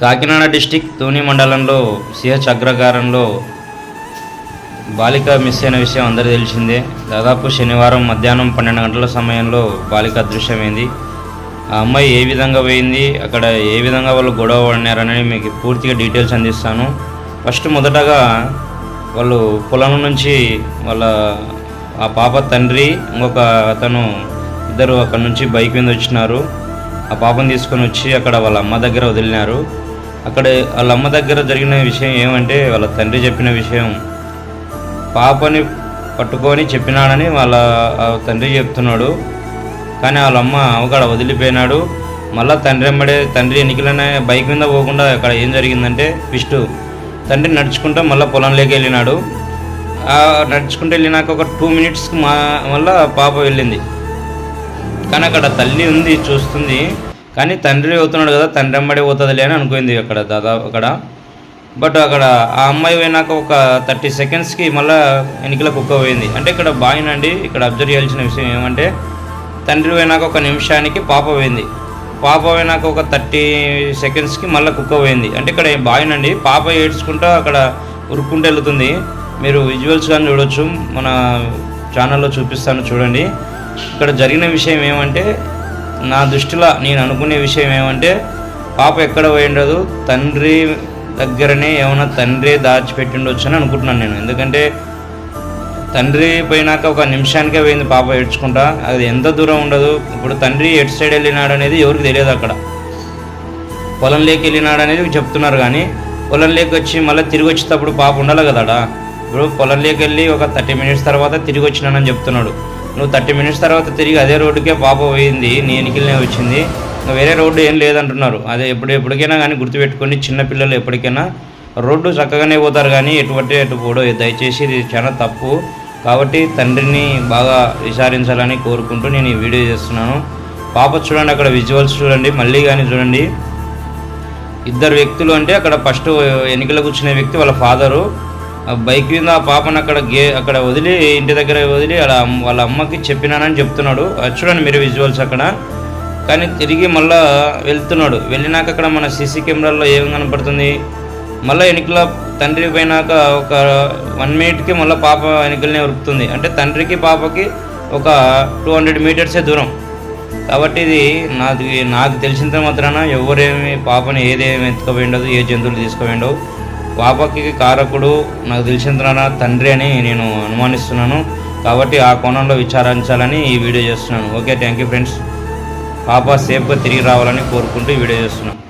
Kakinada district తూని మండలంలో CH అగ్రగారంలో బాలిక miss అయిన విషయం అందరూ తెలిసిందే. దాదాపు శనివారం మధ్యాహ్నం 12 గంటల సమయంలో బాలిక అదృశ్యమైంది. ఆ అమ్మాయి ఏ విధంగా పోయింది, అక్కడ ఏ విధంగా వాళ్ళు గొడవ పడినారని మీకు పూర్తిగా డీటెయిల్స్ అందిస్తాను. ఫస్ట్ మొదటగా వాళ్ళు పొలం నుంచి ఆ పాప తండ్రి ఇంకొక అతను ఇద్దరు అక్కడ నుంచి బైక్ మీద వచ్చినారు. ఆ పాపను తీసుకొని వచ్చి అక్కడ వాళ్ళ అమ్మ దగ్గర వదిలినారు. అక్కడ వాళ్ళ అమ్మ దగ్గర జరిగిన విషయం ఏమంటే, వాళ్ళ తండ్రి చెప్పిన విషయం పాపని పట్టుకొని చెప్పినాడని వాళ్ళ తండ్రి చెప్తున్నాడు. కానీ వాళ్ళ అమ్మ అక్కడ వదిలిపోయినాడు. మళ్ళీ తండ్రి ఎన్నికలనే బైక్ మీద పోకుండా అక్కడ ఏం జరిగిందంటే ట్విస్ట్, తండ్రి నడుచుకుంటూ మళ్ళీ పొలంలోకి వెళ్ళినాడు. నడుచుకుంటూ వెళ్ళినాక ఒక 2 మినిట్స్కి మళ్ళీ పాప వెళ్ళింది. కానీ అక్కడ తల్లి ఉంది, చూస్తుంది. కానీ తండ్రి అవుతున్నాడు కదా, తండ్రి అమ్మడే పోతుందిలే అని అనుకుంది అక్కడ అక్కడ. బట్ అక్కడ ఆ అమ్మాయి పోయినాక ఒక 30 సెకండ్స్కి మళ్ళీ వెనుకల కుక్క పోయింది. అంటే ఇక్కడ బాగుందండి. ఇక్కడ అబ్జర్వ్ చేయాల్సిన విషయం ఏమంటే, తండ్రి పోయినాక 1 నిమిషానికి పాప పోయింది. పాప పోయినాక ఒక 30 సెకండ్స్కి మళ్ళీ కుక్క పోయింది. అంటే ఇక్కడ బాగుందండి. పాప ఏడ్చుకుంటూ అక్కడ ఉరుక్కుంటూ వెళ్తుంది. మీరు విజువల్స్ కానీ చూడొచ్చు, మన ఛానల్లో చూపిస్తాను చూడండి. ఇక్కడ జరిగిన విషయం ఏమంటే, నా దృష్టిలో నేను అనుకునే విషయం ఏమంటే, పాప ఎక్కడ పోయిండదు, తండ్రి దగ్గరనే ఏమైనా తండ్రి దాచిపెట్టిండొచ్చు అని అనుకుంటున్నాను నేను. ఎందుకంటే తండ్రి పోయినాక 1 నిమిషానికే పోయింది పాప ఏడ్చుకుంటా. అది ఎంత దూరం ఉండదు. ఇప్పుడు తండ్రి ఎటు సైడ్ వెళ్ళినాడు అనేది ఎవరికి తెలియదు. అక్కడ పొలంలోకి వెళ్ళినాడు అనేది చెప్తున్నారు. కానీ పొలంలోకి వచ్చి మళ్ళీ తిరిగి వచ్చేటప్పుడు పాప ఉండాలి కదా. ఇప్పుడు పొలంలోకి వెళ్ళి ఒక 30 మినిట్స్ తర్వాత తిరిగి వచ్చినానని చెప్తున్నాడు. నువ్వు 30 మినిట్స్ తర్వాత తిరిగి అదే రోడ్డుకే పాప పోయింది, నీ ఎన్నికలనే వచ్చింది, ఇంకా వేరే రోడ్డు ఏం లేదంటున్నారు. అదే ఎప్పటికైనా కానీ గుర్తుపెట్టుకోండి, చిన్నపిల్లలు ఎప్పటికైనా రోడ్డు చక్కగానే పోతారు, కానీ ఎటు పోడో. దయచేసి ఇది చాలా తప్పు. కాబట్టి తండ్రిని బాగా విచారించాలని కోరుకుంటూ నేను ఈ వీడియో చేస్తున్నాను. పాప చూడండి, అక్కడ విజువల్స్ చూడండి, మళ్ళీ కానీ చూడండి. 2 వ్యక్తులు, అంటే అక్కడ ఫస్ట్ ఎన్నికల కూర్చునే వ్యక్తి వాళ్ళ ఫాదరు బైక్ మీద ఆ పాపను అక్కడ వదిలి, ఇంటి దగ్గర వదిలి వాళ్ళ అమ్మకి చెప్పినానని చెప్తున్నాడు. చూడండి మీరు విజువల్స్ అక్కడ. కానీ తిరిగి మళ్ళీ వెళ్తున్నాడు. వెళ్ళినాక అక్కడ మన సీసీ కెమెరాల్లో ఏం కనపడుతుంది, మళ్ళీ ఎన్నికల తండ్రి పోయినాక ఒక 1 మినిట్కి మళ్ళీ పాప ఎన్నికలనే ఉరుకుతుంది. అంటే తండ్రికి పాపకి ఒక 200 మీటర్సే దూరం. కాబట్టి ఇది నాకు తెలిసినంత మాత్రాన ఎవరేమి పాపని ఏదేమి ఎత్తుకుపోయిండదు, ఏ జంతువులు తీసుకుపోయిండవు. పాపకి కారకుడు నాకు తెలిసినంత తండ్రి అని నేను అనుమానిస్తున్నాను. కాబట్టి ఆ కోణంలో విచారించాలని ఈ వీడియో చేస్తున్నాను. Okay, thank you friends. పాప సేఫ్గా తిరిగి రావాలని కోరుకుంటూ ఈ వీడియో చేస్తున్నాను.